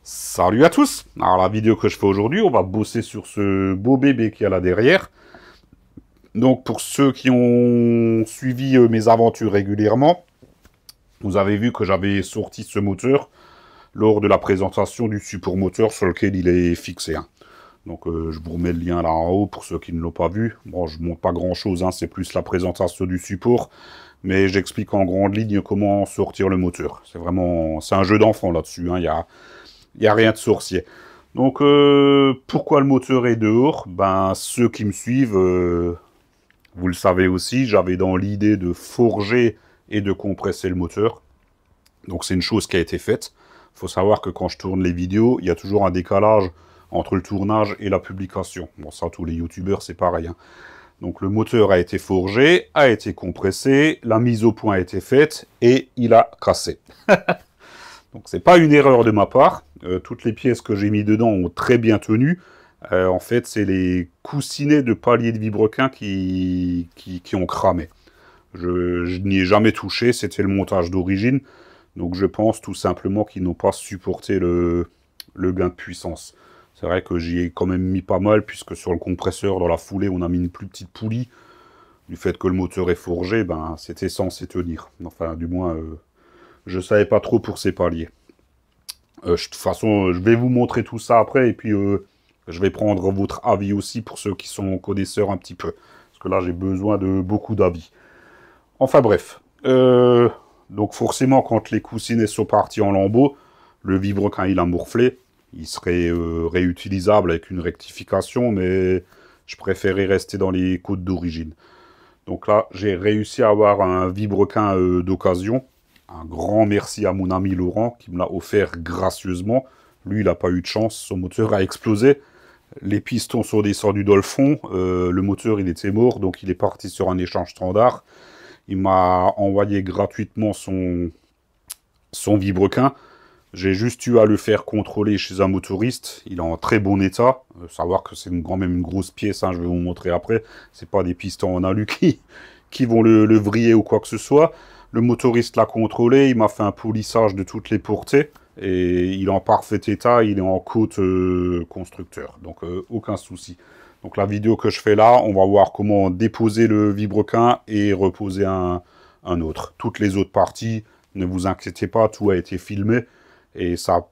Salut à tous. Alors la vidéo que je fais aujourd'hui, on va bosser sur ce beau bébé qui est là derrière. Donc pour ceux qui ont suivi mes aventures régulièrement, vous avez vu que j'avais sorti ce moteur lors de la présentation du support moteur sur lequel il est fixé. Donc je vous remets le lien là en haut pour ceux qui ne l'ont pas vu. Bon, je ne montre pas grand chose, c'est plus la présentation du support. Mais j'explique en grande ligne comment sortir le moteur. C'est un jeu d'enfant là-dessus, il n'y a rien de sorcier. Donc, pourquoi le moteur est dehors? Ben, ceux qui me suivent, vous le savez aussi, j'avais dans l'idée de forger et de compresser le moteur. Donc, c'est une chose qui a été faite. Il faut savoir que quand je tourne les vidéos, il y a toujours un décalage entre le tournage et la publication. Bon, ça, tous les youtubeurs, c'est pareil. Donc, le moteur a été forgé, a été compressé, la mise au point a été faite et il a cassé. Donc, c'est pas une erreur de ma part. Toutes les pièces que j'ai mis dedans ont très bien tenu. En fait, c'est les coussinets de palier de vilebrequin qui ont cramé. Je n'y ai jamais touché, c'était le montage d'origine. Donc, je pense tout simplement qu'ils n'ont pas supporté le gain de puissance. C'est vrai que j'y ai quand même mis pas mal, puisque sur le compresseur, dans la foulée, on a mis une plus petite poulie. Du fait que le moteur est forgé, ben, c'était censé tenir. Enfin, du moins, je savais pas trop pour ces paliers. De toute façon, je vais vous montrer tout ça après, et puis je vais prendre votre avis aussi pour ceux qui sont connaisseurs un petit peu. Parce que là, j'ai besoin de beaucoup d'avis. Enfin bref. Donc forcément, quand les coussinets sont partis en lambeaux, le vilebrequin, il a morflé. Il serait réutilisable avec une rectification, mais je préférais rester dans les côtes d'origine. Donc là, j'ai réussi à avoir un vilebrequin d'occasion. Un grand merci à mon ami Laurent qui me l'a offert gracieusement. Lui, il n'a pas eu de chance, son moteur a explosé. Les pistons sont descendus dans le fond. Le moteur, il était mort, donc il est parti sur un échange standard. Il m'a envoyé gratuitement son vilebrequin. J'ai juste eu à le faire contrôler chez un motoriste. Il est en très bon état. Savoir que c'est quand même une grosse pièce, je vais vous montrer après. C'est pas des pistons en alu qui vont le vriller ou quoi que ce soit. Le motoriste l'a contrôlé, il m'a fait un polissage de toutes les portées. Et il est en parfait état, il est en côte constructeur. Donc aucun souci. Donc la vidéo que je fais là, on va voir comment déposer le vilebrequin et reposer un autre. Toutes les autres parties, ne vous inquiétez pas, tout a été filmé. Et ça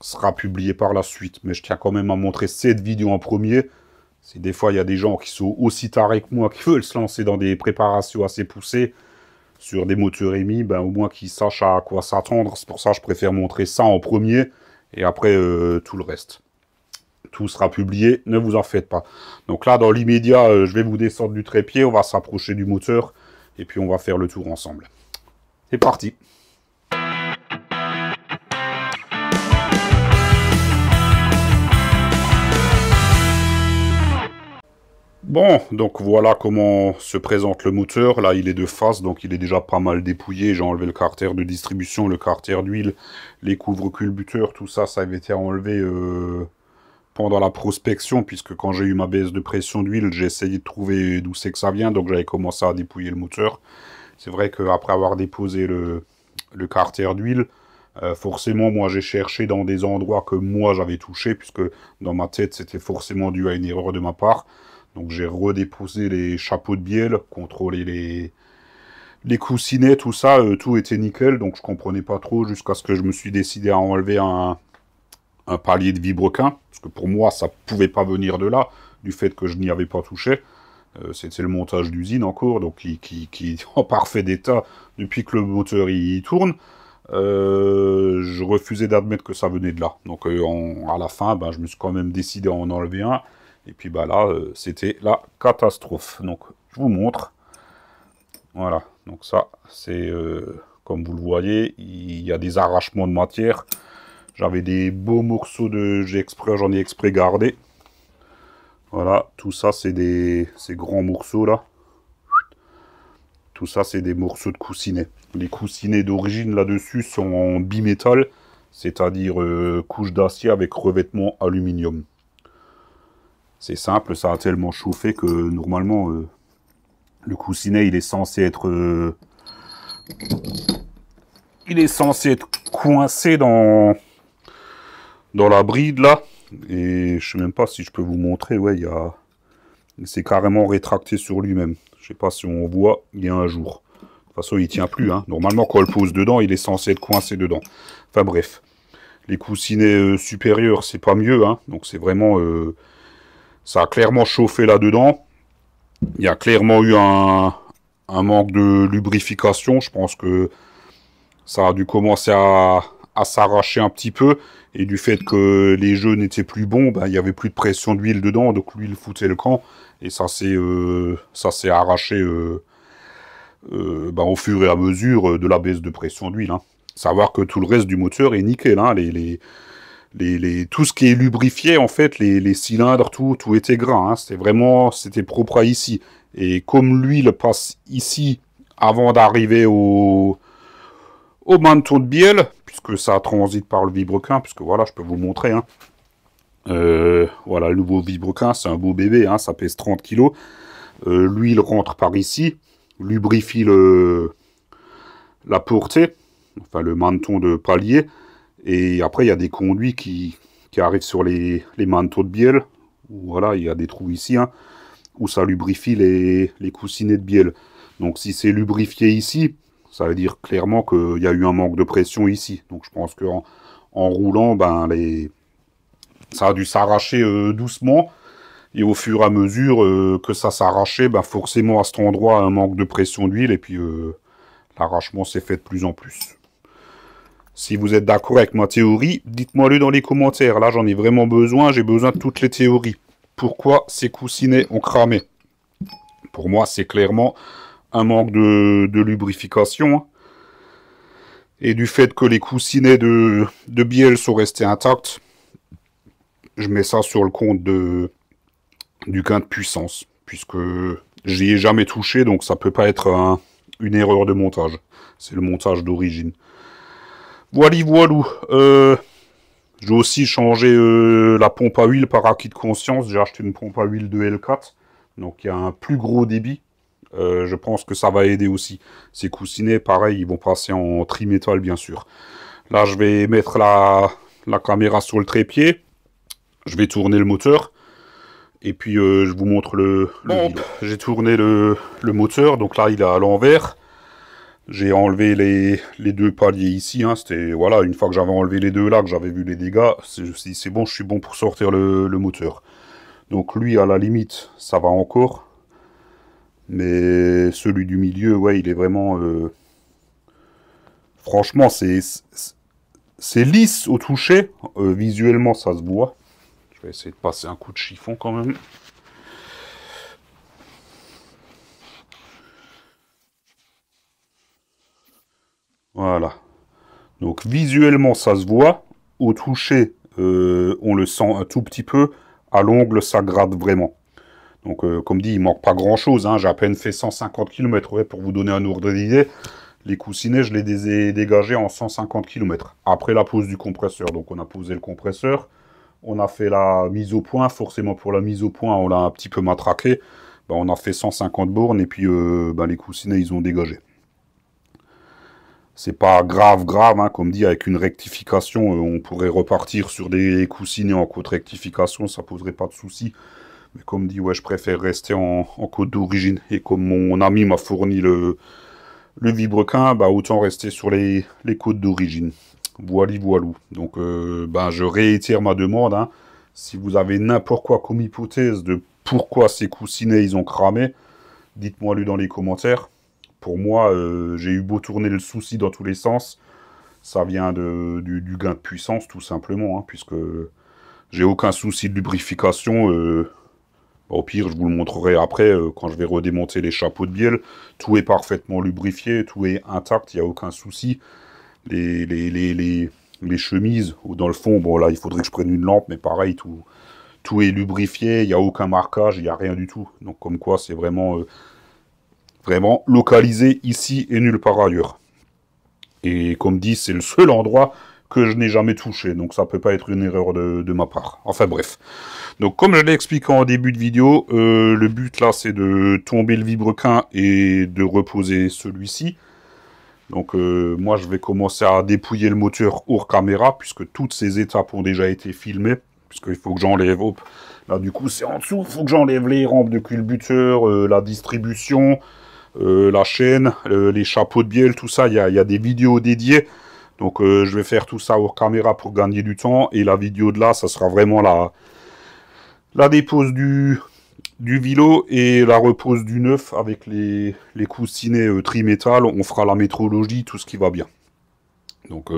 sera publié par la suite. Mais je tiens quand même à montrer cette vidéo en premier. Si des fois il y a des gens qui sont aussi tarés que moi, qui veulent se lancer dans des préparations assez poussées sur des moteurs émis, ben au moins qu'ils sachent à quoi s'attendre. C'est pour ça que je préfère montrer ça en premier. Et après tout le reste. Tout sera publié, ne vous en faites pas. Donc là, dans l'immédiat, je vais vous descendre du trépied. On va s'approcher du moteur. Et puis on va faire le tour ensemble. C'est parti. Bon, donc voilà comment se présente le moteur. Là, il est de face, donc il est déjà pas mal dépouillé. J'ai enlevé le carter de distribution, le carter d'huile, les couvre-culbuteurs, tout ça, ça avait été enlevé pendant la prospection, puisque quand j'ai eu ma baisse de pression d'huile, j'ai essayé de trouver d'où c'est que ça vient, donc j'avais commencé à dépouiller le moteur. C'est vrai qu'après avoir déposé le carter d'huile, forcément, moi, j'ai cherché dans des endroits que moi, j'avais touché, puisque dans ma tête, c'était forcément dû à une erreur de ma part. Donc j'ai redéposé les chapeaux de bielle, contrôlé les coussinets, tout ça, tout était nickel, donc je comprenais pas trop jusqu'à ce que je me suis décidé à enlever un palier de vilebrequin, parce que pour moi ça pouvait pas venir de là, du fait que je n'y avais pas touché. C'était le montage d'usine encore, donc qui est en parfait état depuis que le moteur il tourne. Je refusais d'admettre que ça venait de là. Donc à la fin, je me suis quand même décidé à en enlever un. Et puis là, c'était la catastrophe. Donc, je vous montre. Voilà. Donc ça, c'est, comme vous le voyez, il y a des arrachements de matière. J'avais des beaux morceaux j'en ai exprès gardé. Voilà. Tout ça, c'est ces grands morceaux là. Tout ça, c'est des morceaux de coussinets. Les coussinets d'origine là-dessus sont en bimétal. C'est-à-dire couche d'acier avec revêtement aluminium. C'est simple, ça a tellement chauffé que normalement le coussinet il est censé être coincé dans dans la bride là. Et je sais même pas si je peux vous montrer. Ouais, il s'est carrément rétracté sur lui-même. Je sais pas si on voit, il y a un jour. De toute façon, il tient plus. Hein. Normalement, quand on le pose dedans, il est censé être coincé dedans. Enfin bref. Les coussinets supérieurs, c'est pas mieux. Hein. Donc c'est vraiment... ça a clairement chauffé là-dedans. Il y a clairement eu un manque de lubrification. Je pense que ça a dû commencer à s'arracher un petit peu. Et du fait que les jeux n'étaient plus bons, ben, il n'y avait plus de pression d'huile dedans. Donc l'huile foutait le camp. Et ça s'est arraché ben, au fur et à mesure de la baisse de pression d'huile. Hein. Savoir que tout le reste du moteur est nickel. Hein. Tout ce qui est lubrifié, en fait, les cylindres, tout était gras. Hein. C'était propre à ici. Et comme l'huile passe ici avant d'arriver au manteau de bielle, puisque ça transite par le vilebrequin, puisque voilà, je peux vous montrer. Hein. Voilà, le nouveau vilebrequin, c'est un beau bébé, hein, ça pèse 30 kg. L'huile rentre par ici, lubrifie la portée, enfin le menton de palier. Et après, il y a des conduits qui arrivent sur les manteaux de bielle. Voilà, il y a des trous ici, hein, où ça lubrifie les coussinets de bielle. Donc si c'est lubrifié ici, ça veut dire clairement qu'il y a eu un manque de pression ici. Donc je pense qu'en roulant, ben, ça a dû s'arracher doucement. Et au fur et à mesure que ça s'arrachait, ben, forcément à cet endroit, un manque de pression d'huile. Et puis l'arrachement s'est fait de plus en plus. Si vous êtes d'accord avec ma théorie, dites-moi-le dans les commentaires. Là, j'en ai vraiment besoin. J'ai besoin de toutes les théories. Pourquoi ces coussinets ont cramé? Pour moi, c'est clairement un manque de lubrification. Hein. Et du fait que les coussinets de bielle sont restés intacts, je mets ça sur le compte du gain de puissance. Puisque j'y ai jamais touché, donc ça peut pas être une erreur de montage. C'est le montage d'origine. Voilà, voilou. J'ai aussi changé la pompe à huile par acquis de conscience. J'ai acheté une pompe à huile de L4. Donc il y a un plus gros débit. Je pense que ça va aider aussi. Ces coussinets, pareil, ils vont passer en trimétal, bien sûr. Là, je vais mettre la caméra sur le trépied. Je vais tourner le moteur. Et puis, je vous montre le j'ai tourné le moteur. Donc là, il est à l'envers. J'ai enlevé les deux paliers ici. Hein. C'était, voilà, une fois que j'avais enlevé les deux là, que j'avais vu les dégâts, c'est bon, je suis bon pour sortir le moteur. Donc lui, à la limite, ça va encore. Mais celui du milieu, ouais, il est vraiment... Franchement, c'est lisse au toucher. Visuellement, ça se voit. Je vais essayer de passer un coup de chiffon quand même. Voilà. Donc visuellement, ça se voit. Au toucher, on le sent un tout petit peu. À l'ongle, ça gratte vraiment. Donc, comme dit, il manque pas grand-chose. Hein. J'ai à peine fait 150 km. Ouais, pour vous donner un ordre d'idée, les coussinets, je les ai dégagés en 150 km. Après la pose du compresseur. Donc, on a posé le compresseur. On a fait la mise au point. Forcément, pour la mise au point, on l'a un petit peu matraqué. Ben, on a fait 150 bornes. Et puis, ben, les coussinets, ils ont dégagé. C'est pas grave, hein, comme dit, avec une rectification, on pourrait repartir sur des coussinets en côte rectification, ça poserait pas de soucis. Mais comme dit, ouais, je préfère rester en côte d'origine. Et comme mon ami m'a fourni le vilebrequin, bah, autant rester sur les côtes d'origine. Voilou. Donc, bah, je réitère ma demande. Hein. Si vous avez n'importe quoi comme hypothèse de pourquoi ces coussinets ils ont cramé, dites-moi-le dans les commentaires. Pour moi, j'ai eu beau tourner le souci dans tous les sens, ça vient du gain de puissance, tout simplement, hein, puisque j'ai aucun souci de lubrification. Au pire, je vous le montrerai après, quand je vais redémonter les chapeaux de bielle. Tout est parfaitement lubrifié, tout est intact, il n'y a aucun souci. Les chemises, ou dans le fond, bon là, il faudrait que je prenne une lampe, mais pareil, tout est lubrifié, il n'y a aucun marquage, il n'y a rien du tout. Donc comme quoi, c'est vraiment localisé ici et nulle part ailleurs. Et comme dit, c'est le seul endroit que je n'ai jamais touché. Donc ça peut pas être une erreur de ma part. Enfin bref. Donc comme je l'ai expliqué en début de vidéo, le but là c'est de tomber le vilebrequin et de reposer celui-ci. Donc moi je vais commencer à dépouiller le moteur hors caméra, puisque toutes ces étapes ont déjà été filmées, puisqu'il faut que j'enlève, hop, là du coup c'est en dessous, il faut que j'enlève les rampes de culbuteur, la distribution, la chaîne, les chapeaux de bielle, tout ça, il y a des vidéos dédiées. Donc je vais faire tout ça hors caméra pour gagner du temps, et la vidéo de là, ça sera vraiment la dépose du vélo et la repose du neuf avec les coussinets trimétal. On fera la métrologie, tout ce qui va bien. Donc,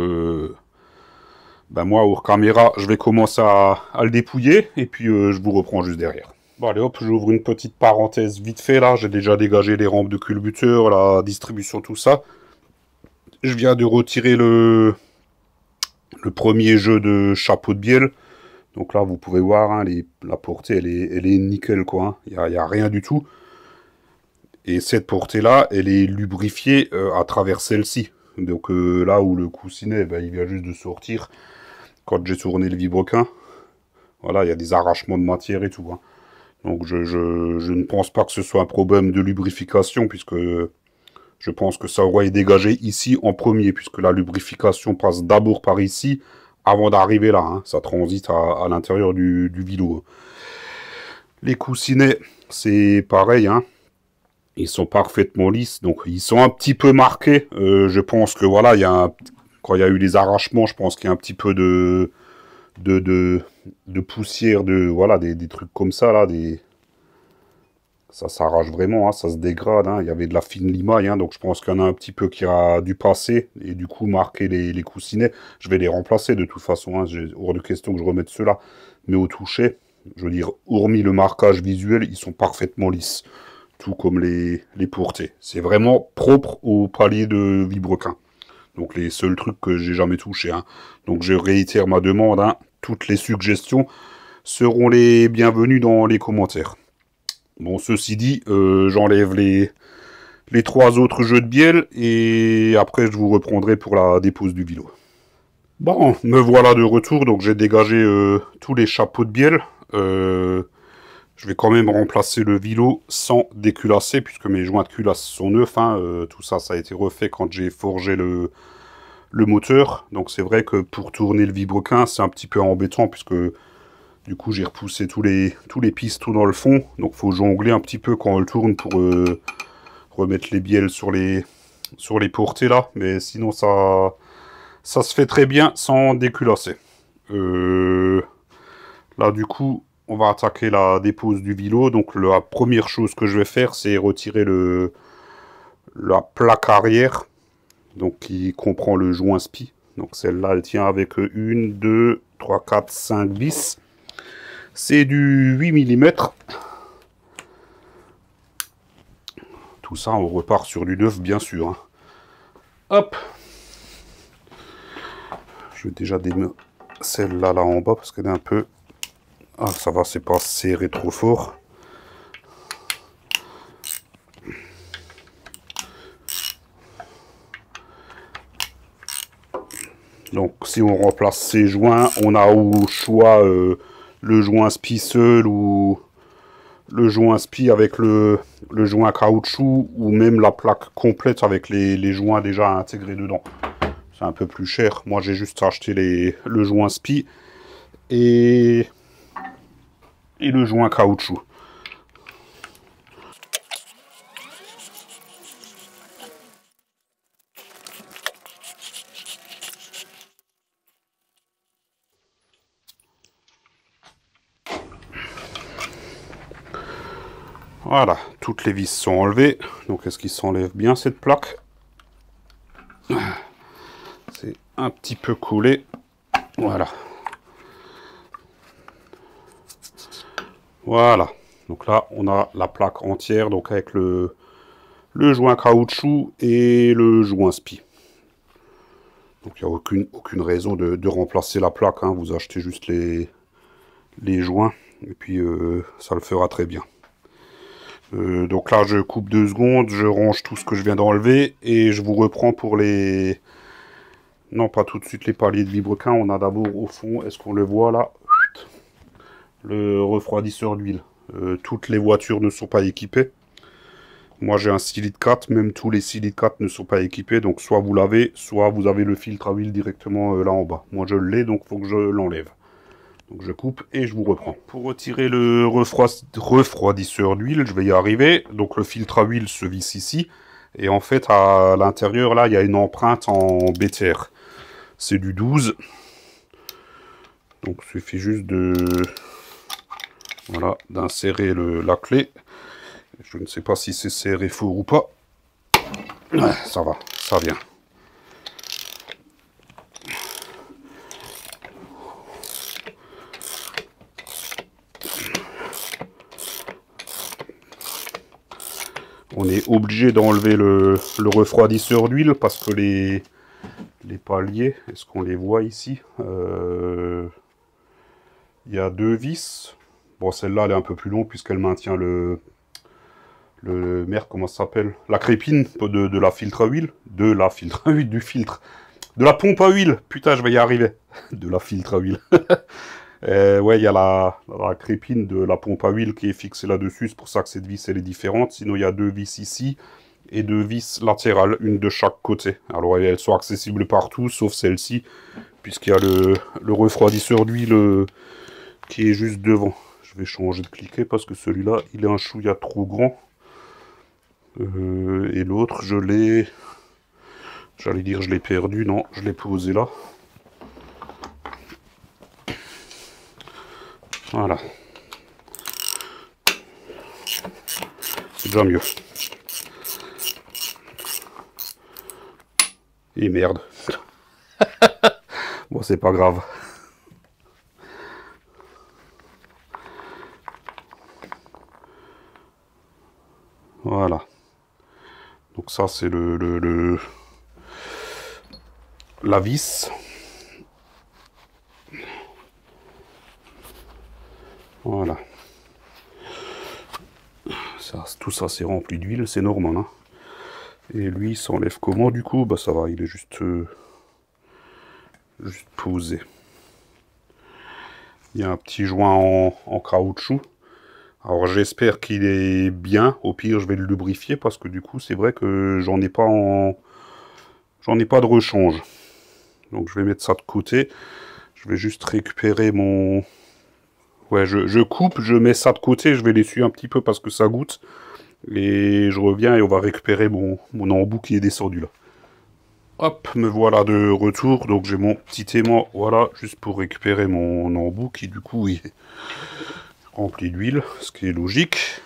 ben moi, hors caméra, je vais commencer à le dépouiller et puis je vous reprends juste derrière. Bon, allez hop, j'ouvre une petite parenthèse vite fait là. J'ai déjà dégagé les rampes de culbuteur, la distribution, tout ça. Je viens de retirer le premier jeu de chapeau de bielle. Donc là, vous pouvez voir, hein, la portée, elle est nickel, quoi. Il n'y a rien du tout. Et cette portée-là, elle est lubrifiée à travers celle-ci. Donc là où le coussinet, ben, il vient juste de sortir. Quand j'ai tourné le vilebrequin, voilà, il y a des arrachements de matière et tout. Hein. Donc je ne pense pas que ce soit un problème de lubrification, puisque je pense que ça aurait dégagé ici en premier, puisque la lubrification passe d'abord par ici, avant d'arriver là, hein. Ça transite à l'intérieur du vélo. Les coussinets, c'est pareil, hein. Ils sont parfaitement lisses, donc ils sont un petit peu marqués. Je pense que voilà, quand il y a eu les arrachements, je pense qu'il y a un petit peu de poussière, voilà, des trucs comme ça, là, ça s'arrache vraiment, hein, ça se dégrade, hein. Il y avait de la fine limaille, hein, donc je pense qu'il y en a un petit peu qui a dû passer, et du coup marquer les coussinets. Je vais les remplacer de toute façon, hein, j'ai hors de question que je remette ceux-là. Mais au toucher, je veux dire, hormis le marquage visuel, ils sont parfaitement lisses. Tout comme les portées. C'est vraiment propre au palier de vilebrequin. Donc les seuls trucs que j'ai jamais touchés. Hein. Donc je réitère ma demande, hein. Toutes les suggestions seront les bienvenues dans les commentaires. Bon, ceci dit, j'enlève les 3 autres jeux de bielle et après je vous reprendrai pour la dépose du vélo. Bon, me voilà de retour, donc j'ai dégagé tous les chapeaux de bielle. Je vais quand même remplacer le vélo sans déculasser, puisque mes joints de culasse sont neufs. Hein. Tout ça, ça a été refait quand j'ai forgé le moteur. Donc c'est vrai que pour tourner le vilebrequin, c'est un petit peu embêtant, puisque du coup j'ai repoussé tous les pistons dans le fond. Donc il faut jongler un petit peu quand on le tourne pour remettre les bielles sur les portées là. Mais sinon ça se fait très bien sans déculasser. Là du coup, on va attaquer la dépose du vélo. Donc la première chose que je vais faire, c'est retirer la plaque arrière, donc qui comprend le joint spi. Donc celle-là, elle tient avec 1, 2, 3, 4, 5 vis. C'est du 8 mm. Tout ça, on repart sur du neuf, bien sûr. Hein. Hop. Je vais déjà démarrer celle-là là en bas, parce qu'elle est un peu... Ah, ça va, c'est pas serré trop fort. Donc, si on remplace ces joints, on a au choix le joint spi seul ou le joint spi avec le joint caoutchouc ou même la plaque complète avec les joints déjà intégrés dedans. C'est un peu plus cher. Moi, j'ai juste acheté le joint spi et le joint caoutchouc. Voilà, toutes les vis sont enlevées. Donc est-ce qu'il s'enlève bien cette plaque? C'est un petit peu collé. Voilà. Voilà. Donc là, on a la plaque entière, donc avec le joint caoutchouc et le joint spi. Donc il n'y a aucune raison de remplacer la plaque. Hein. Vous achetez juste les joints et puis ça le fera très bien. Donc là, je coupe 2 secondes, je range tout ce que je viens d'enlever et je vous reprends pour les... Non, pas tout de suite les paliers de vilebrequin. On a d'abord au fond, est-ce qu'on le voit là? Le refroidisseur d'huile. Toutes les voitures ne sont pas équipées. Moi j'ai un silicat, même tous les silicats ne sont pas équipés, donc soit vous l'avez, soit vous avez le filtre à huile directement là en bas. Moi je l'ai, donc il faut que je l'enlève. Donc je coupe et je vous reprends. Pour retirer le refroidisseur d'huile, je vais y arriver. Donc le filtre à huile se visse ici. Et en fait à l'intérieur là, il y a une empreinte en BTR. C'est du 12. Donc il suffit juste de... Voilà, d'insérer la clé. Je ne sais pas si c'est serré fort ou pas. Ouais, ça va, ça vient. On est obligé d'enlever le refroidisseur d'huile parce que les paliers, est-ce qu'on les voit ici? Il y a 2 vis. Bon, celle-là, elle est un peu plus longue puisqu'elle maintient merde, comment ça s'appelle? La crépine de la filtre à huile. De la filtre à huile, du filtre. De la pompe à huile. Putain, je vais y arriver. De la filtre à huile. Ouais, il y a la crépine de la pompe à huile qui est fixée là-dessus. C'est pour ça que cette vis, elle est différente. Sinon, il y a 2 vis ici et 2 vis latérales, une de chaque côté. Alors, elles sont accessibles partout, sauf celle-ci, puisqu'il y a le refroidisseur d'huile qui est juste devant. Je vais changer de cliquet parce que celui-là, il est un chouïa trop grand. Et l'autre, je l'ai... J'allais dire je l'ai perdu, non, je l'ai posé là. Voilà. C'est déjà mieux. Et merde. Bon, c'est pas grave. Voilà. Donc ça, c'est la vis. Voilà. Ça, tout ça, c'est rempli d'huile, c'est normal. Hein. Et lui, il s'enlève comment du coup? Bah ça va, il est juste posé. Il y a un petit joint en caoutchouc. Alors j'espère qu'il est bien. Au pire, je vais le lubrifier parce que du coup, c'est vrai que j'en ai pas de rechange. Donc je vais mettre ça de côté. Je vais juste récupérer mon... Ouais, je coupe, je mets ça de côté, je vais l'essuyer un petit peu parce que ça goûte. Et je reviens et on va récupérer mon embout qui est descendu là. Hop, me voilà de retour. Donc j'ai mon petit aimant, voilà, juste pour récupérer mon embout qui du coup est rempli d'huile, ce qui est logique.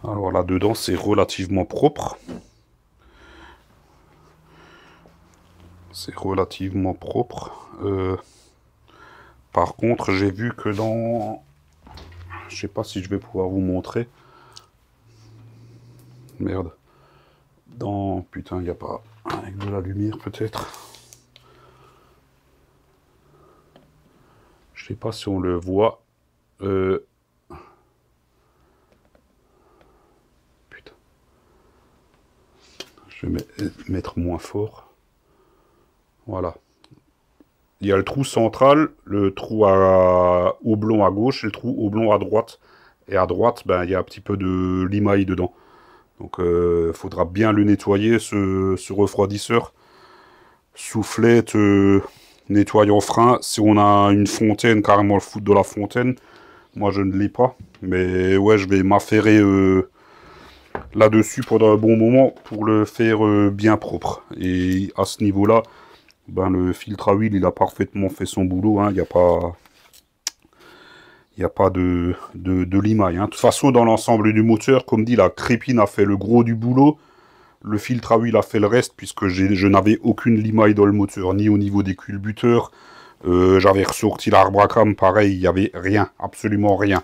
Alors là-dedans, c'est relativement propre. C'est relativement propre. Par contre, j'ai vu que dans... Je sais pas si je vais pouvoir vous montrer. Merde. Dans... Putain, il n'y a pas... Avec de la lumière, peut-être. Je sais pas si on le voit. Putain. Je vais mettre moins fort. Voilà. Il y a le trou central, le trou oblong à gauche et le trou oblong à droite. Et à droite, ben, il y a un petit peu de limaille dedans. Donc il faudra bien le nettoyer, ce refroidisseur. Soufflette, nettoyant frein. Si on a une fontaine, carrément le foutre de la fontaine. Moi je ne l'ai pas. Mais ouais, je vais m'affairer là-dessus pendant un bon moment pour le faire bien propre. Et à ce niveau-là, ben, le filtre à huile, il a parfaitement fait son boulot. Hein. Il n'y a pas de limaille. Hein. De toute façon, dans l'ensemble du moteur, comme dit, la crépine a fait le gros du boulot. Le filtre à huile a fait le reste, puisque je n'avais aucune limaille dans le moteur, ni au niveau des culbuteurs. J'avais ressorti l'arbre à cam, pareil, il n'y avait rien, absolument rien.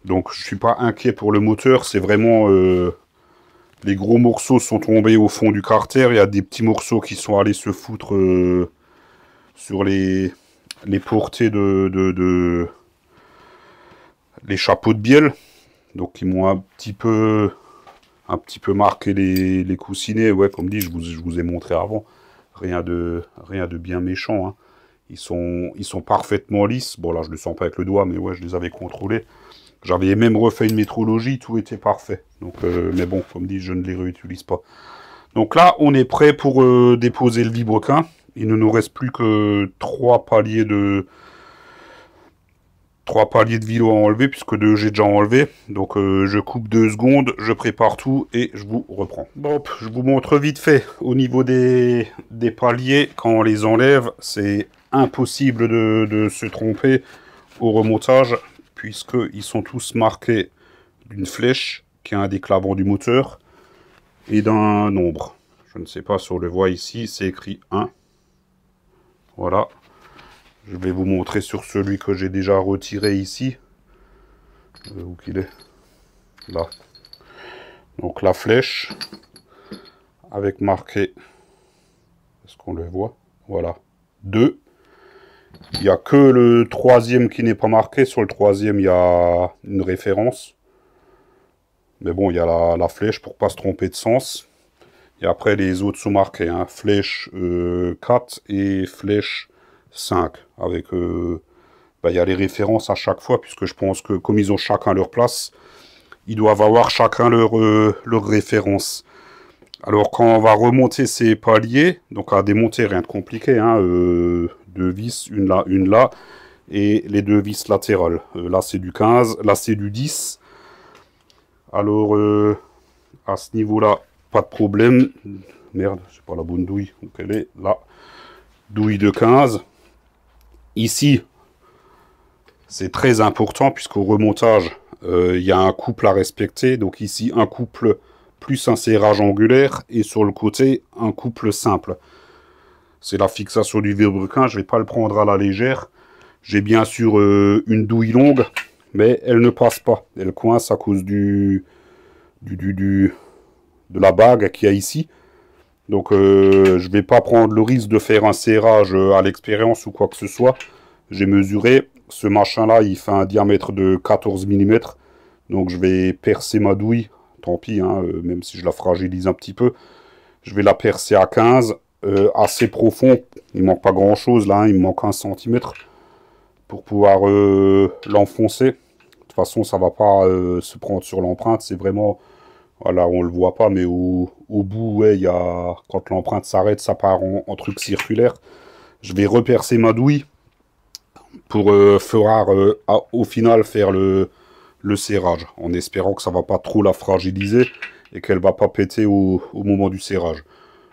Donc, je ne suis pas inquiet pour le moteur. C'est vraiment... les gros morceaux sont tombés au fond du carter. Il y a des petits morceaux qui sont allés se foutre sur les portées les chapeaux de bielle. Donc ils m'ont un petit peu marqué les coussinets. Ouais, comme dit, je vous ai montré avant. Rien de bien méchant, hein. Ils sont parfaitement lisses. Bon, là, je ne le sens pas avec le doigt, mais ouais, je les avais contrôlés. J'avais même refait une métrologie, tout était parfait. Donc, mais bon, comme dit, je ne les réutilise pas. Donc là, on est prêt pour déposer le vilebrequin. Il ne nous reste plus que 3 paliers de vélo à enlever, puisque 2 j'ai déjà enlevé. Donc je coupe 2 secondes, je prépare tout et je vous reprends. Bon, je vous montre vite fait. Au niveau des paliers, quand on les enlève, c'est impossible de se tromper au remontage, puisqu'ils sont tous marqués d'une flèche qui a un déclavant du moteur et d'un nombre. Je ne sais pas si on le voit ici, c'est écrit 1. Voilà. Je vais vous montrer sur celui que j'ai déjà retiré ici. Où qu'il est? Là. Donc la flèche, avec marqué, est-ce qu'on le voit? Voilà, 2. Il n'y a que le 3e qui n'est pas marqué. Sur le 3e, il y a une référence. Mais bon, il y a la flèche pour ne pas se tromper de sens. Et après, les autres sont marqués, hein. Flèche 4 et flèche 5. Avec, il y a les références à chaque fois, puisque je pense que comme ils ont chacun leur place, ils doivent avoir chacun leur référence. Alors, quand on va remonter ces paliers, donc à démonter, rien de compliqué, hein, 2 vis, une là, et les 2 vis latérales. Là, c'est du 15, là, c'est du 10. Alors, à ce niveau-là, pas de problème. Merde, c'est pas la bonne douille. Donc, elle est là. Douille de 15. Ici, c'est très important, puisqu'au remontage, il y a un couple à respecter. Donc ici, un couple plus un serrage angulaire, et sur le côté, un couple simple. C'est la fixation du vilebrequin, je ne vais pas le prendre à la légère. J'ai bien sûr une douille longue, mais elle ne passe pas. Elle coince à cause de la bague qu'il y a ici. Donc je ne vais pas prendre le risque de faire un serrage à l'expérience ou quoi que ce soit. J'ai mesuré, ce machin-là, il fait un diamètre de 14 mm. Donc je vais percer ma douille. Tant pis, hein, même si je la fragilise un petit peu. Je vais la percer à 15, assez profond. Il ne manque pas grand-chose là, hein, il me manque 1 cm pour pouvoir l'enfoncer. De toute façon, ça ne va pas se prendre sur l'empreinte. C'est vraiment, voilà, on ne le voit pas, mais au bout, ouais, quand l'empreinte s'arrête, ça part en truc circulaire. Je vais repercer ma douille pour au final faire le serrage, en espérant que ça va pas trop la fragiliser et qu'elle va pas péter au moment du serrage.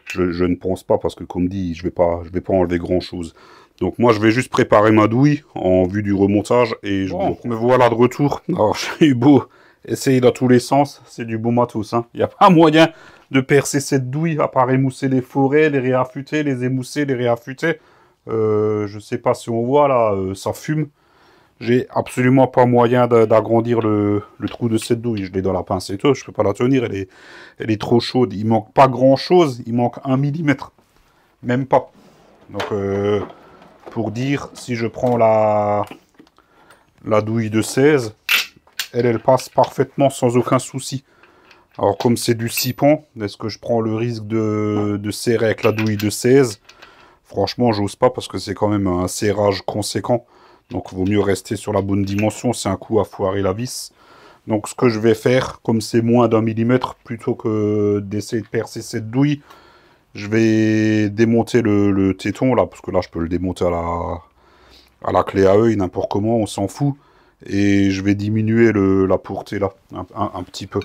Je ne pense pas, parce que comme dit, je vais pas enlever grand chose. Donc moi je vais juste préparer ma douille en vue du remontage et me voilà de retour. Alors j'ai eu beau essayer dans tous les sens, c'est du beau matos, hein. Il n'y a pas moyen de percer cette douille à part émousser les forêts, les réaffûter, les émousser, les réaffûter. Je sais pas si on voit là, ça fume. J'ai absolument pas moyen d'agrandir le trou de cette douille. Je l'ai dans la pincetteuse, je peux pas la tenir, elle est trop chaude. Il manque pas grand chose, il manque 1 mm. Même pas. Donc pour dire, si je prends la douille de 16, elle passe parfaitement sans aucun souci. Alors comme c'est du 6 pans, est-ce que je prends le risque de serrer avec la douille de 16? Franchement, j'ose pas, parce que c'est quand même un serrage conséquent. Donc, il vaut mieux rester sur la bonne dimension. C'est un coup à foirer la vis. Donc, ce que je vais faire, comme c'est moins d'1 mm, plutôt que d'essayer de percer cette douille, je vais démonter le téton, là, parce que là, je peux le démonter à la clé à œil, n'importe comment, on s'en fout. Et je vais diminuer la pureté, là, un petit peu.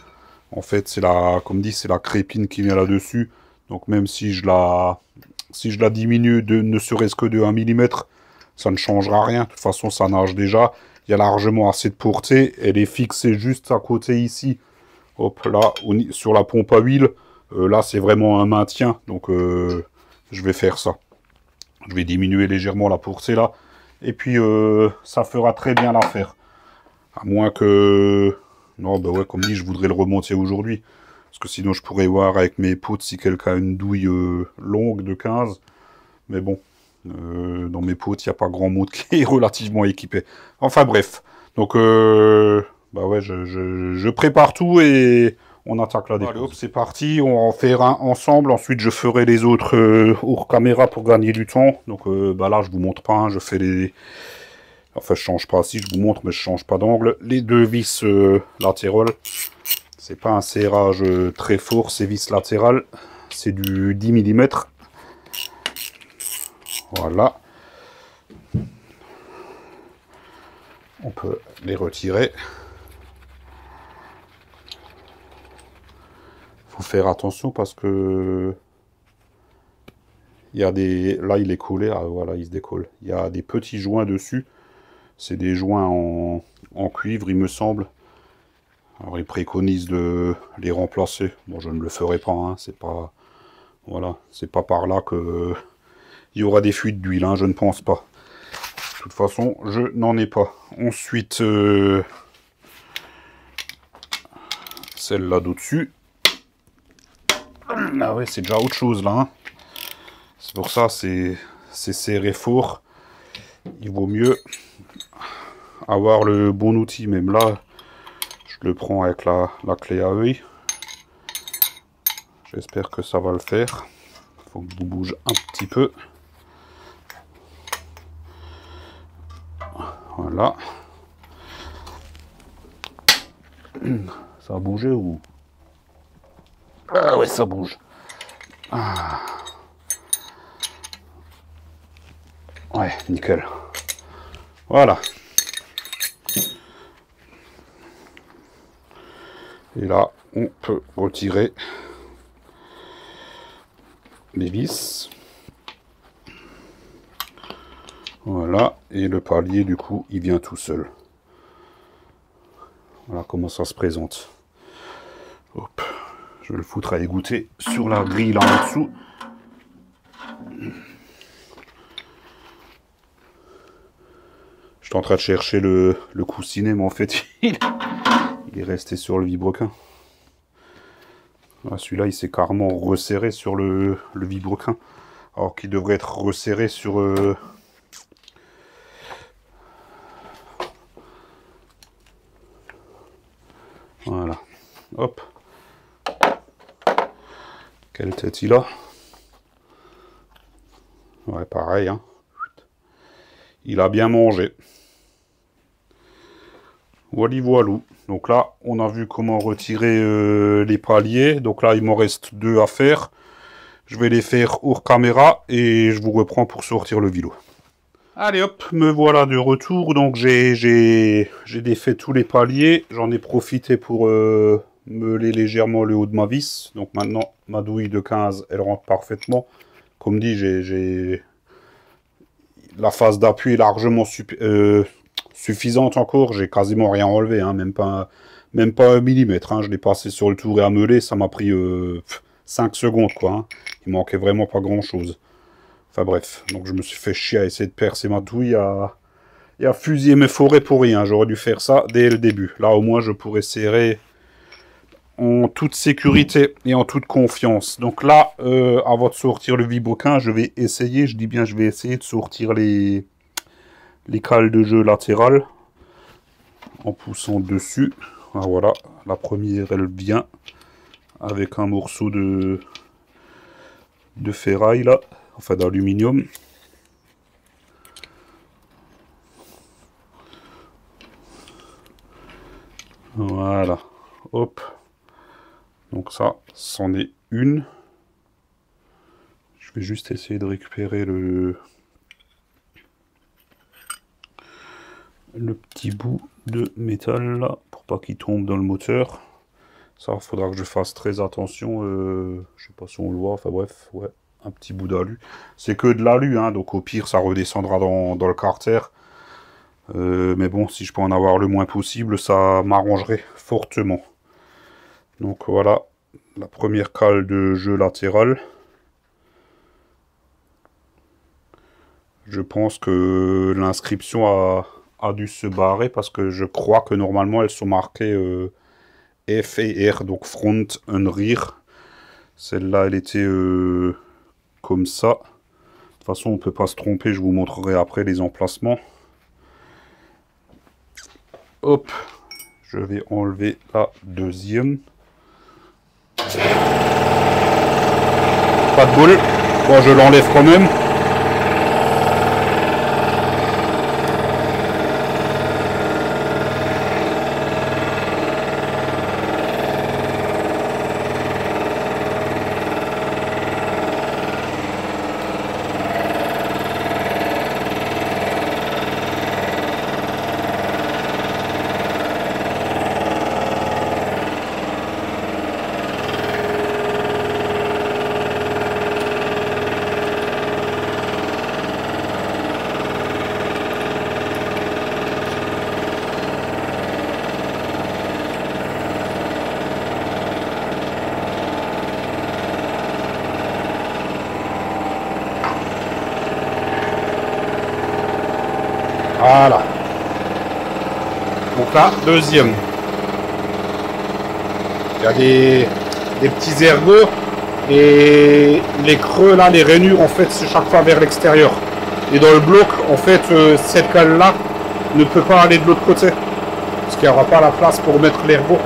En fait, comme dit, c'est la crépine qui vient là-dessus. Donc, même si je la diminue ne serait-ce que de 1 mm, ça ne changera rien. De toute façon, ça nage déjà. Il y a largement assez de pureté. Elle est fixée juste à côté ici. Hop, là, sur la pompe à huile. Là, c'est vraiment un maintien. Donc, je vais faire ça. Je vais diminuer légèrement la pureté là. Et puis, ça fera très bien l'affaire. À moins que... Non, bah ouais, comme dit, je voudrais le remonter aujourd'hui. Parce que sinon, je pourrais voir avec mes potes si quelqu'un a une douille longue de 15. Mais bon, dans mes potes, il n'y a pas grand monde qui est relativement équipé. Enfin bref. Donc, bah ouais, je prépare tout et on attaque la dépose. C'est parti, on va en faire un ensemble. Ensuite, je ferai les autres hors caméra pour gagner du temps. Donc là, je vous montre pas. Hein, je fais les... Enfin, je change pas. Si, je vous montre, mais je change pas d'angle. Les deux vis latérales. C'est pas un serrage très fort, ces vis latérales. C'est du 10 mm. Voilà. On peut les retirer. Faut faire attention parce que il y a des... Là, il est collé. Ah, voilà, il se décolle. Il y a des petits joints dessus. C'est des joints en cuivre, il me semble. Alors, ils préconisent de les remplacer. Bon, je ne le ferai pas. Hein. C'est pas... Voilà. C'est pas par là que il y aura des fuites d'huile. Hein. Je ne pense pas. De toute façon, je n'en ai pas. Ensuite, celle-là d'au-dessus. Ah ouais, c'est déjà autre chose là. Hein. C'est pour ça, c'est serré fort. Il vaut mieux avoir le bon outil. Même là, je le prends avec la clé à œil. J'espère que ça va le faire. Il faut que vous bouge un petit peu. Voilà. Ça a bougé ou... Ah ouais, ça bouge. Ah. Ouais, nickel. Voilà. Et là, on peut retirer les vis. Voilà. Et le palier, du coup, il vient tout seul. Voilà comment ça se présente. Hop. Je vais le foutre à égoutter sur la grille là en dessous. Je suis en train de chercher le coussinet, mais en fait, il est resté sur le vilebrequin. Celui-là, il s'est carrément resserré sur le vilebrequin. Alors qu'il devrait être resserré sur... Voilà. Hop. Quelle tête il a? Ouais, pareil. Hein. Il a bien mangé. Voilà, voilou. Donc là, on a vu comment retirer les paliers. Donc là, il m'en reste 2 à faire. Je vais les faire hors caméra et je vous reprends pour sortir le vélo. Allez hop, me voilà de retour. Donc j'ai défait tous les paliers. J'en ai profité pour meuler légèrement le haut de ma vis. Donc maintenant, ma douille de 15, elle rentre parfaitement. Comme dit, j'ai la phase d'appui est largement suffisante encore. J'ai quasiment rien enlevé, hein, même pas 1 millimètre. Hein. Je l'ai passé sur le tour et à meuler, ça m'a pris 5 secondes, quoi. Hein. Il manquait vraiment pas grand-chose. Enfin bref, donc je me suis fait chier à essayer de percer ma douille et à fusiller mes forêts pour rien. J'aurais dû faire ça dès le début. Là, au moins, je pourrais serrer en toute sécurité et en toute confiance. Donc là, avant de sortir le vilebrequin, je vais essayer, je dis bien je vais essayer de sortir les cales de jeu latérales en poussant dessus. Ah, voilà, la première elle vient avec un morceau de ferraille là, enfin d'aluminium. Voilà, hop. Donc ça, c'en est une. Je vais juste essayer de récupérer le petit bout de métal là, pour pas qu'il tombe dans le moteur. Ça, il faudra que je fasse très attention. Je sais pas si on le voit, enfin bref, ouais, un petit bout d'alu. C'est que de l'alu, hein, donc au pire, ça redescendra dans le carter. Mais bon, si je peux en avoir le moins possible, ça m'arrangerait fortement. Donc voilà, la première cale de jeu latérale. Je pense que l'inscription a dû se barrer parce que je crois que normalement elles sont marquées F et R, donc front and rear. Celle-là, elle était comme ça. De toute façon, on ne peut pas se tromper, je vous montrerai après les emplacements. Hop, je vais enlever la deuxième. Pas de boule. Bon, je l'enlève quand même. Voilà. Donc là, deuxième. Il y a des petits ergots et les creux là, les rainures en fait, c'est chaque fois vers l'extérieur. Et dans le bloc, en fait, cette cale là ne peut pas aller de l'autre côté parce qu'il n'y aura pas la place pour mettre l'ergot.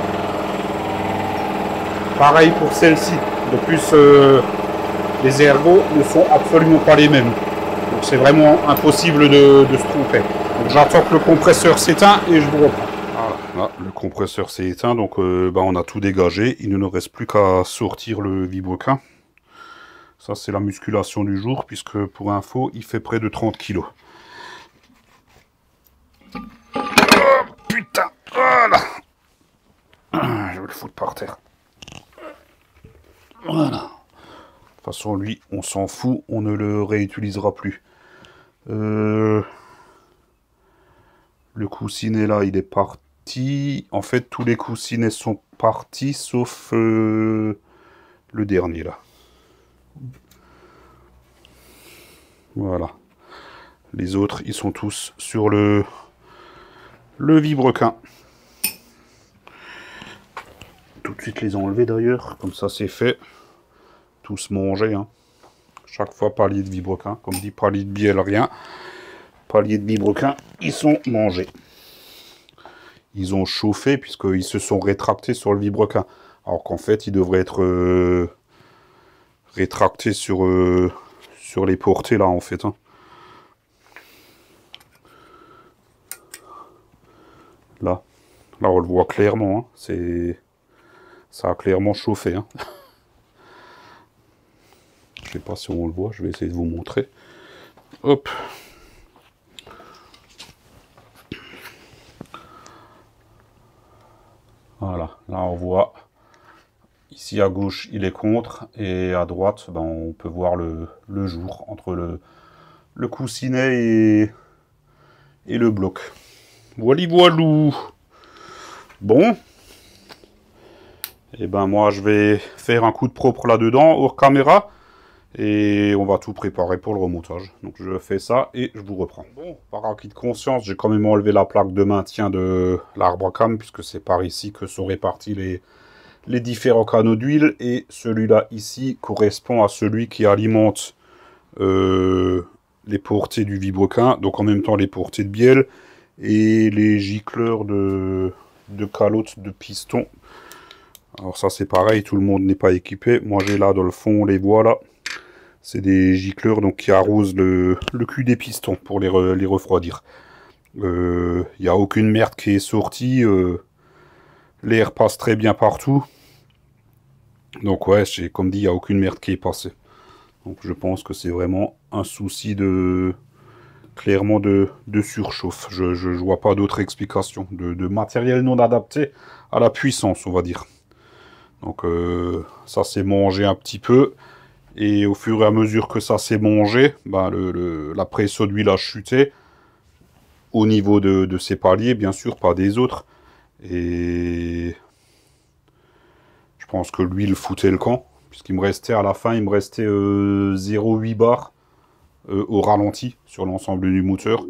Pareil pour celle-ci. De plus, les ergots ne sont absolument pas les mêmes. Donc c'est vraiment impossible de se tromper. Donc j'attends que le compresseur s'éteint et je vous reprends. Voilà, là, le compresseur s'est éteint, donc on a tout dégagé. Il ne nous reste plus qu'à sortir le vilebrequin. Ça c'est la musculation du jour, puisque pour info, il fait près de 30 kg. Oh, putain, voilà. Je vais le foutre par terre. Voilà. De toute façon, lui, on s'en fout, on ne le réutilisera plus. Le coussinet là, il est parti. En fait, tous les coussinets sont partis, sauf le dernier là. Voilà. Les autres, ils sont tous sur le vilebrequin. Tout de suite les enlever d'ailleurs, comme ça c'est fait. Tous manger, hein. Chaque fois palier de vilebrequin, comme dit palier de bielle, rien. Palier de vilebrequin, ils sont mangés. Ils ont chauffé puisqu'ils se sont rétractés sur le vilebrequin. Alors qu'en fait, ils devraient être rétractés sur les portées là en fait. Hein. Là on le voit clairement. Hein. Ça a clairement chauffé. Hein. Je sais pas si on le voit, je vais essayer de vous montrer. Hop. Voilà, là on voit, ici à gauche il est contre, et à droite on peut voir le jour entre le coussinet et le bloc. Voilà, voilou. Bon. Et ben moi je vais faire un coup de propre là-dedans, hors caméra. Et on va tout préparer pour le remontage. Donc je fais ça et je vous reprends. Bon, par acquis de conscience, j'ai quand même enlevé la plaque de maintien de l'arbre à cam, puisque c'est par ici que sont répartis les différents canaux d'huile. Et celui-là ici correspond à celui qui alimente les portées du vilebrequin, donc en même temps les portées de bielle et les gicleurs de calotte de piston. Alors ça c'est pareil, tout le monde n'est pas équipé. Moi j'ai là dans le fond, les voilà. C'est des gicleurs donc, qui arrosent le cul des pistons pour les refroidir. Il n'y a aucune merde qui est sortie. L'air passe très bien partout. Donc ouais, comme dit, il n'y a aucune merde qui est passée. Donc je pense que c'est vraiment un souci clairement de surchauffe. Je ne vois pas d'autre explication. De matériel non adapté à la puissance, on va dire. Donc ça s'est mangé un petit peu. Et au fur et à mesure que ça s'est mangé, la pression d'huile a chuté au niveau de ces paliers, bien sûr, pas des autres. Et je pense que l'huile foutait le camp, puisqu'il me restait à la fin, il me restait 0,8 bar au ralenti sur l'ensemble du moteur.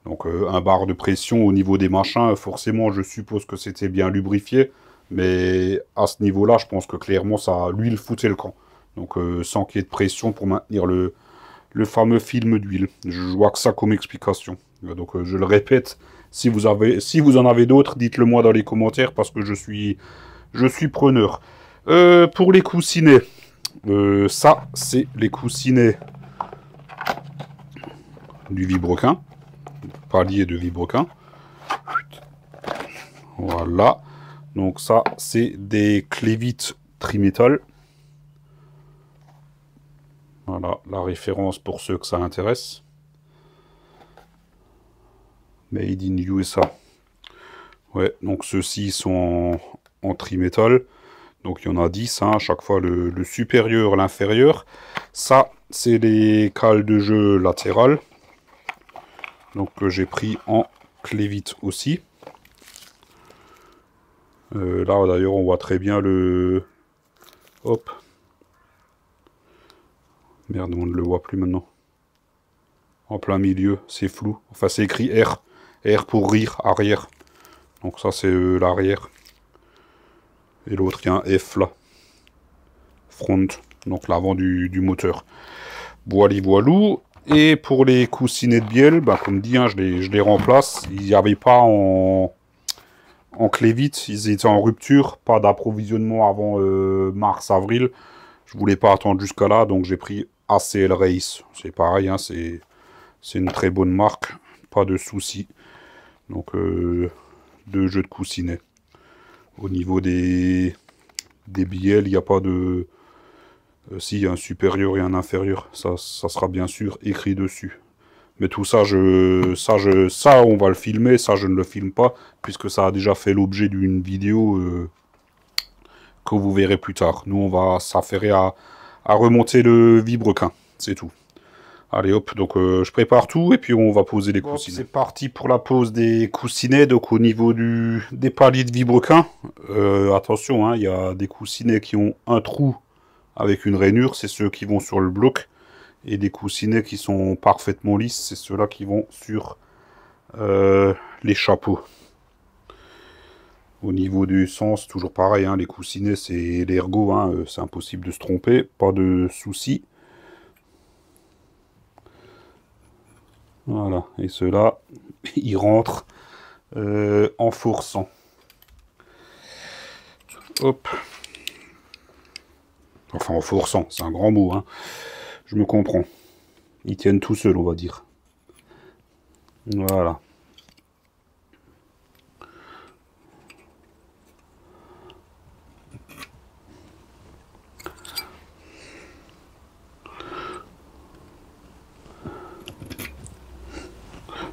Donc un bar de pression au niveau des machins, forcément, je suppose que c'était bien lubrifié. Mais à ce niveau-là, je pense que clairement, l'huile foutait le camp. Donc sans qu'il y ait de pression pour maintenir le fameux film d'huile. Je vois que ça comme explication. Donc je le répète, si vous en avez d'autres, dites-le moi dans les commentaires parce que je suis preneur. Pour les coussinets, ça, c'est les coussinets du Vibrequin. Palier de Vibrequin. Voilà. Donc ça, c'est des clévites Trimétal. Voilà, la référence pour ceux que ça intéresse. Made in USA. Ouais, donc ceux-ci sont en trimétal. Donc il y en a 10, hein, à chaque fois le supérieur, l'inférieur. Ça, c'est les cales de jeu latérales. Donc que j'ai pris en clévite aussi. Là d'ailleurs on voit très bien le... Hop. Merde, on ne le voit plus maintenant. En plein milieu, c'est flou. Enfin c'est écrit R. R pour rire, arrière. Donc ça c'est l'arrière. Et l'autre il y a un F là. Front. Donc l'avant du moteur. Voili voilou. Et pour les coussinets de bielle, bah, comme dit, hein, je les remplace. Il n'y avait pas en clévite, ils étaient en rupture, pas d'approvisionnement avant mars-avril. Je voulais pas attendre jusqu'à là, donc j'ai pris ACL Race. C'est pareil, hein, c'est une très bonne marque, pas de soucis. Donc deux jeux de coussinets. Au niveau des bielles, il n'y a pas de... si, il y a un supérieur et un inférieur, ça sera bien sûr écrit dessus. Mais tout ça, ça, on va le filmer, ça, je ne le filme pas, puisque ça a déjà fait l'objet d'une vidéo que vous verrez plus tard. Nous, on va s'affairer à remonter le Vibrequin, c'est tout. Allez, hop, donc je prépare tout, et puis on va poser les coussinets. C'est parti pour la pose des coussinets, donc au niveau des paliers de Vibrequin. Attention, hein, il y a des coussinets qui ont un trou avec une rainure, c'est ceux qui vont sur le bloc. Et des coussinets qui sont parfaitement lisses, c'est ceux-là qui vont sur les chapeaux. Au niveau du sens, toujours pareil, hein, les coussinets c'est l'ergot, hein, c'est impossible de se tromper, pas de soucis. Voilà, et ceux-là, ils rentrent en forçant. Hop. Enfin, en forçant, c'est un grand mot, hein. Je me comprends. Ils tiennent tout seuls, on va dire. Voilà.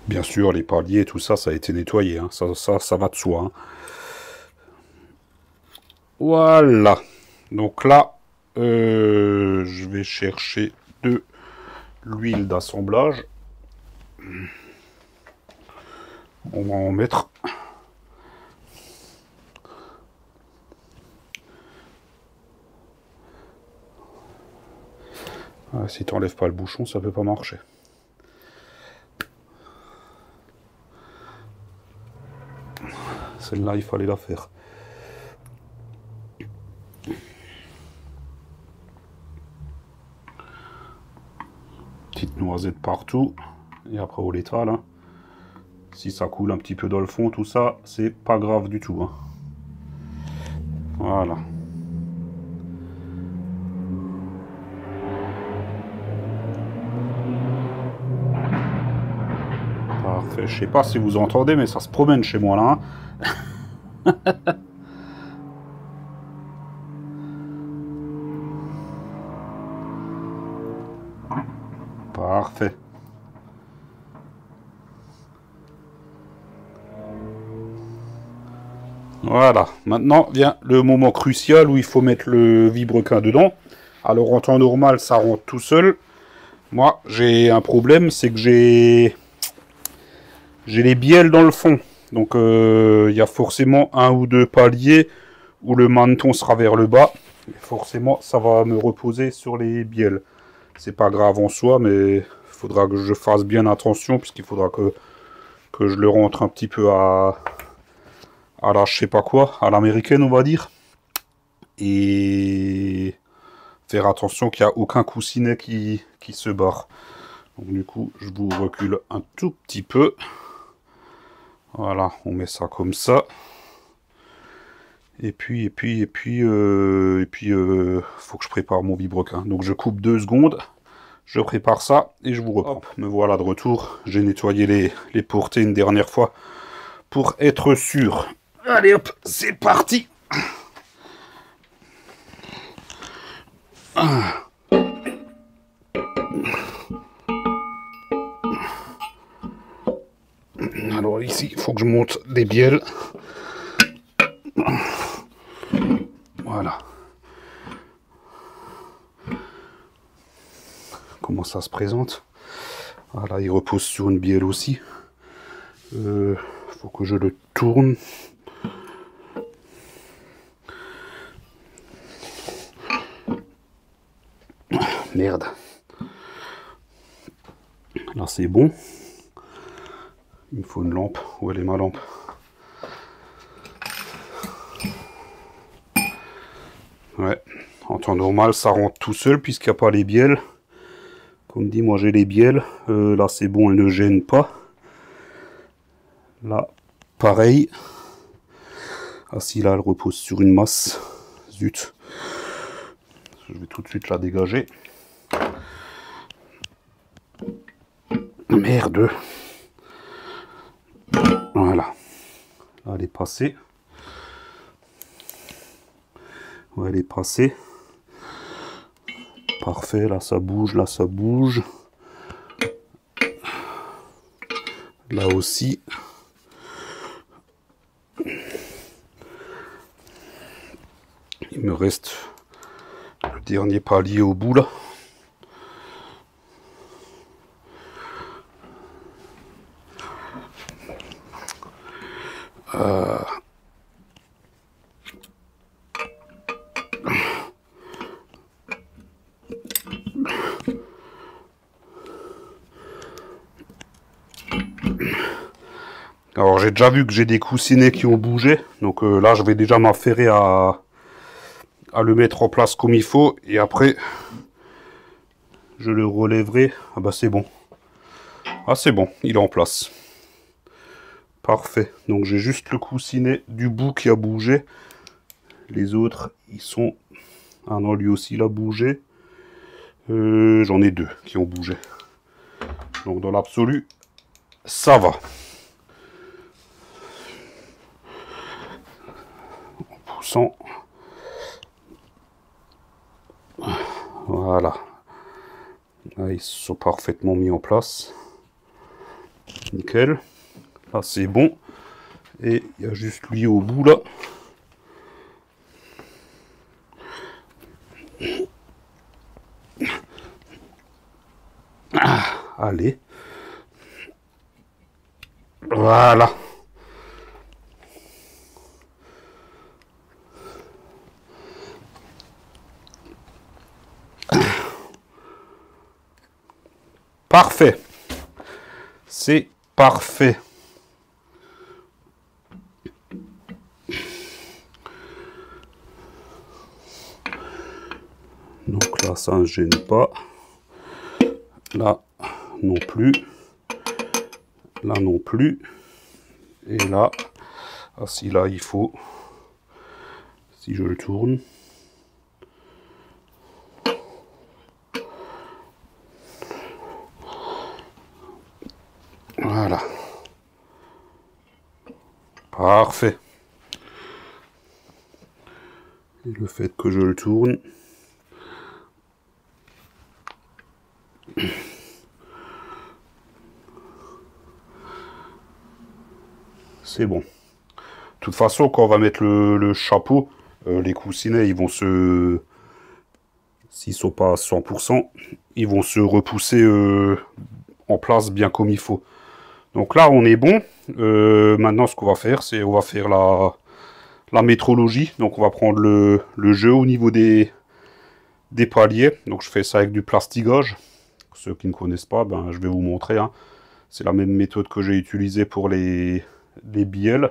Bien sûr, les paliers, tout ça, ça a été nettoyé. Hein. Ça va de soi. Hein. Voilà. Donc là, je vais chercher de l'huile d'assemblage. On va en mettre. Ah, si tu n'enlèves pas le bouchon, ça peut pas marcher. Celle-là, il fallait la faire. Petite noisette partout. Et après, on l'étale. Hein. Si ça coule un petit peu dans le fond, tout ça, c'est pas grave du tout. Hein. Voilà. Parfait. Je sais pas si vous entendez, mais ça se promène chez moi là. Hein. Parfait. Voilà. Maintenant vient le moment crucial où il faut mettre le Vibrequin dedans. Alors en temps normal, ça rentre tout seul. Moi, j'ai un problème, c'est que j'ai les bielles dans le fond. Donc il y a forcément un ou deux paliers où le menton sera vers le bas. Et forcément, ça va me reposer sur les bielles. C'est pas grave en soi, mais il faudra que je fasse bien attention, puisqu'il faudra que je le rentre un petit peu à la je sais pas quoi, à l'américaine on va dire. Et faire attention qu'il n'y a aucun coussinet qui se barre. Donc du coup, je vous recule un tout petit peu. Voilà, on met ça comme ça. Et puis, faut que je prépare mon vilebrequin. Donc je coupe 2 secondes, je prépare ça et je vous reprends. Hop, me voilà de retour. J'ai nettoyé les portées une dernière fois pour être sûr. Allez hop, c'est parti. Alors ici, il faut que je monte des bielles. Voilà. Comment ça se présente? Voilà, il repose sur une bielle aussi. Faut que je le tourne. Merde. Là c'est bon. Il me faut une lampe. Où elle est ma lampe? Ouais. En temps normal, ça rentre tout seul puisqu'il n'y a pas les bielles. Comme dit, moi j'ai les bielles. Là c'est bon, elle ne gêne pas. Là, pareil. Ah si, là elle repose sur une masse. Zut. Je vais tout de suite la dégager. Merde. Voilà. Là, elle est passée. Ouais, elle est passée. Parfait, là ça bouge, là ça bouge. Là aussi. Il me reste le dernier palier au bout là. Alors j'ai déjà vu que j'ai des coussinets qui ont bougé, donc là je vais déjà m'affairer à le mettre en place comme il faut, et après je le relèverai. Ah bah c'est bon. Ah c'est bon, il est en place. Parfait. Donc j'ai juste le coussinet du bout qui a bougé. Les autres, ils sont... Ah non, lui aussi il a bougé. J'en ai 2 qui ont bougé. Donc dans l'absolu, ça va. En poussant. Voilà. Là, ils sont parfaitement mis en place. Nickel. Là, c'est bon. Et il y a juste lui au bout, là. Ah, allez. Voilà. Parfait. C'est parfait. Donc là, ça ne gêne pas. Là, non plus. Là, non plus. Et là, ah, si là, il faut... Si je le tourne... Voilà. Parfait. Et le fait que je le tourne... C'est bon. De toute façon, quand on va mettre le chapeau, les coussinets, ils vont se... S'ils sont pas à 100%, ils vont se repousser en place bien comme il faut. Donc là, on est bon. Maintenant, ce qu'on va faire, c'est on va faire la métrologie. Donc, on va prendre le jeu au niveau des paliers. Donc, je fais ça avec du plastigage. Pour ceux qui ne connaissent pas, ben, je vais vous montrer. Hein. C'est la même méthode que j'ai utilisée pour les bielles.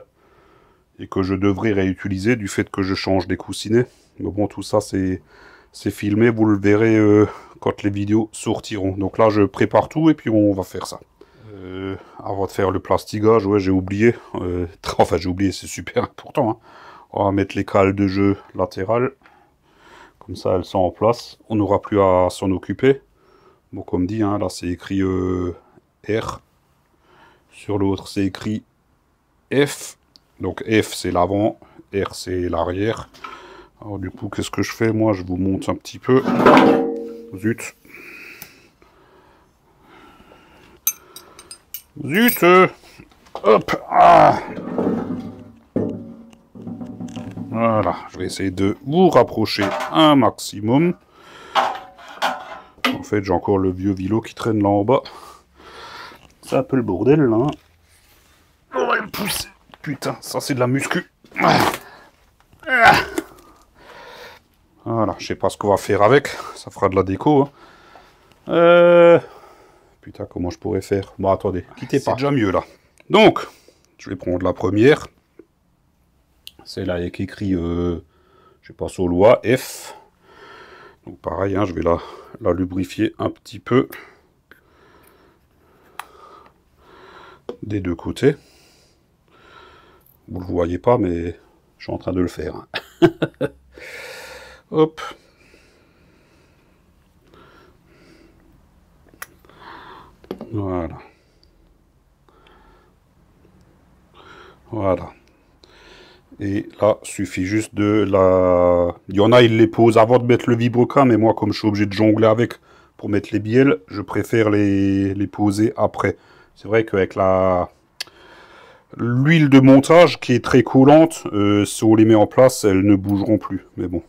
Et que je devrais réutiliser du fait que je change des coussinets. Mais bon, tout ça, c'est filmé. Vous le verrez quand les vidéos sortiront. Donc là, je prépare tout et puis on va faire ça. Avant de faire le plastigage, ouais, j'ai oublié. Enfin, j'ai oublié, c'est super important. Hein. On va mettre les cales de jeu latérales. Comme ça, elles sont en place. On n'aura plus à s'en occuper. Bon, comme dit, hein, là, c'est écrit R. Sur l'autre, c'est écrit F. Donc, F, c'est l'avant. R, c'est l'arrière. Alors, du coup, qu'est-ce que je fais? Moi, je vous monte un petit peu. Zut. Zut. Hop. Ah. Voilà. Je vais essayer de vous rapprocher un maximum. En fait, j'ai encore le vieux vélo qui traîne là en bas. C'est un peu le bordel, là. On va le pousser. Putain, ça, c'est de la muscu. Voilà, je sais pas ce qu'on va faire avec. Ça fera de la déco. Hein. Putain, comment je pourrais faire? Bon, attendez, quittez pas. C'est déjà mieux, là. Donc, je vais prendre la première. Celle avec écrit, je sais pas, Solois, F. Donc, pareil, hein, je vais la lubrifier un petit peu. Des deux côtés. Vous le voyez pas, mais je suis en train de le faire. Hop. Voilà. Voilà. Et là, suffit juste de la... Il y en a, ils les posent avant de mettre le vibroquin, mais moi, comme je suis obligé de jongler avec pour mettre les bielles, je préfère les poser après. C'est vrai qu'avec l'huile de montage qui est très collante, si on les met en place, elles ne bougeront plus. Mais bon.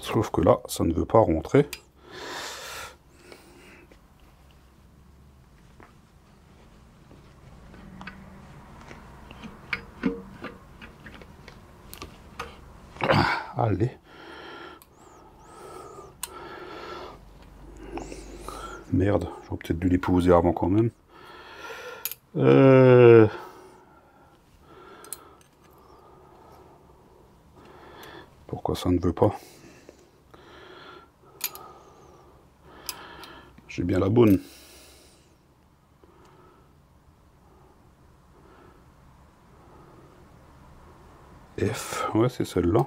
Sauf que là, ça ne veut pas rentrer. Allez. Merde, j'aurais peut-être dû les poser avant quand même. Pourquoi ça ne veut pas? J'ai bien la bonne. F, ouais, c'est celle-là.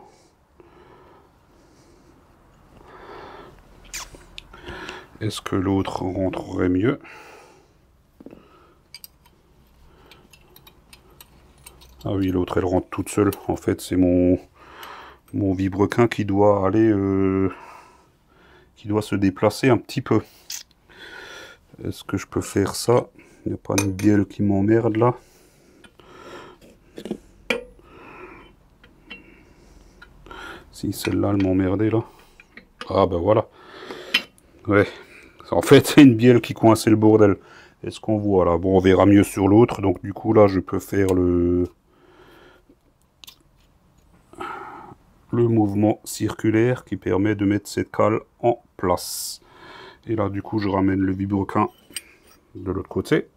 Est-ce que l'autre rentrerait mieux? Ah oui, l'autre, elle rentre toute seule. En fait, c'est mon vibrequin qui doit aller... qui doit se déplacer un petit peu. Est-ce que je peux faire ça? Il n'y a pas une bielle qui m'emmerde, là. Si, celle-là, elle m'emmerdait, là. Ah, ben voilà. Ouais. En fait, c'est une bielle qui coinçait le bordel. Est-ce qu'on voit, là? Bon, on verra mieux sur l'autre. Donc, du coup, là, je peux faire le mouvement circulaire qui permet de mettre cette cale en place. Et là, du coup, je ramène le vibroquin de l'autre côté.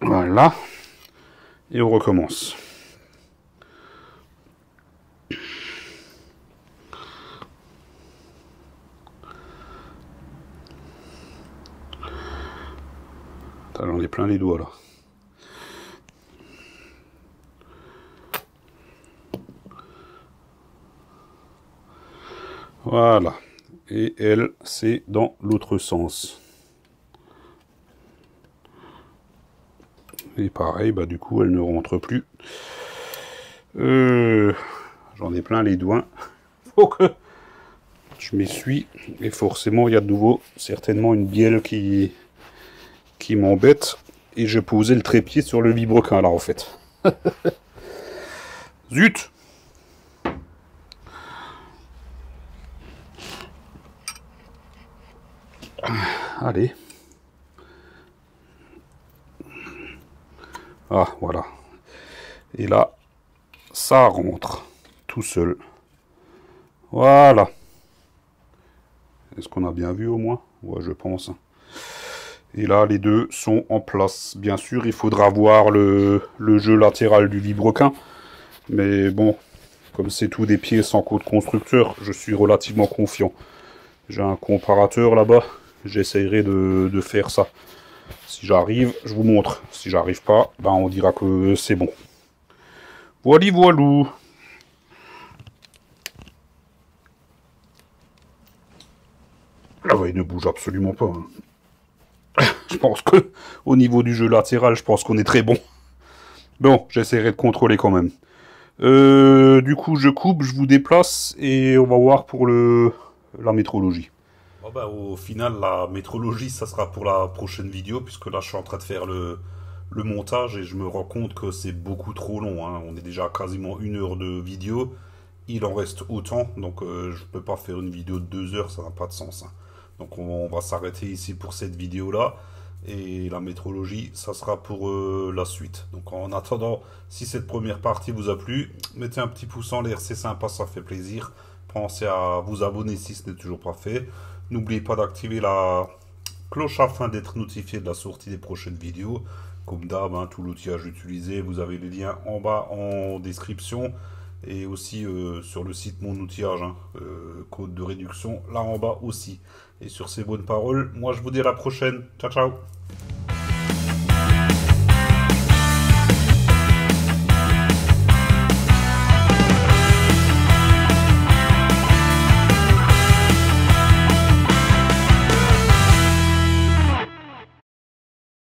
Voilà. Et on recommence. J'en ai plein les doigts, là. Voilà. Et elle, c'est dans l'autre sens. Et pareil, bah du coup, elle ne rentre plus. J'en ai plein les doigts. Faut que je m'essuie. Et forcément, il y a de nouveau certainement une bielle qui m'embête. Et je posais le trépied sur le vibroquin, là, en fait. Zut! Allez. Ah, voilà. Et là, ça rentre tout seul. Voilà. Est-ce qu'on a bien vu au moins? Ouais, je pense. Et là, les deux sont en place. Bien sûr, il faudra voir le jeu latéral du Librequin. Mais bon, comme c'est tout des pièces en code constructeur, je suis relativement confiant. J'ai un comparateur là-bas. J'essaierai de faire ça. Si j'arrive, je vous montre. Si j'arrive pas, ben on dira que c'est bon. Voili voilou. Ah ouais, il ne bouge absolument pas. Hein. Je pense que au niveau du jeu latéral, je pense qu'on est très bon. Bon, j'essaierai de contrôler quand même. Du coup, je coupe, je vous déplace et on va voir pour la métrologie. Bon bah, au final, la métrologie, ça sera pour la prochaine vidéo, puisque là, je suis en train de faire le montage et je me rends compte que c'est beaucoup trop long. Hein. On est déjà à quasiment 1 heure de vidéo. Il en reste autant, donc je peux pas faire une vidéo de 2 heures, ça n'a pas de sens. Hein. Donc on va s'arrêter ici pour cette vidéo-là. Et la métrologie, ça sera pour la suite. Donc en attendant, si cette première partie vous a plu, mettez un petit pouce en l'air, c'est sympa, ça fait plaisir. Pensez à vous abonner si ce n'est toujours pas fait. N'oubliez pas d'activer la cloche afin d'être notifié de la sortie des prochaines vidéos. Comme d'hab, hein, tout l'outillage utilisé, vous avez les liens en bas en description. Et aussi sur le site Mon Outillage, hein, code de réduction, là en bas aussi. Et sur ces bonnes paroles, moi je vous dis à la prochaine. Ciao, ciao.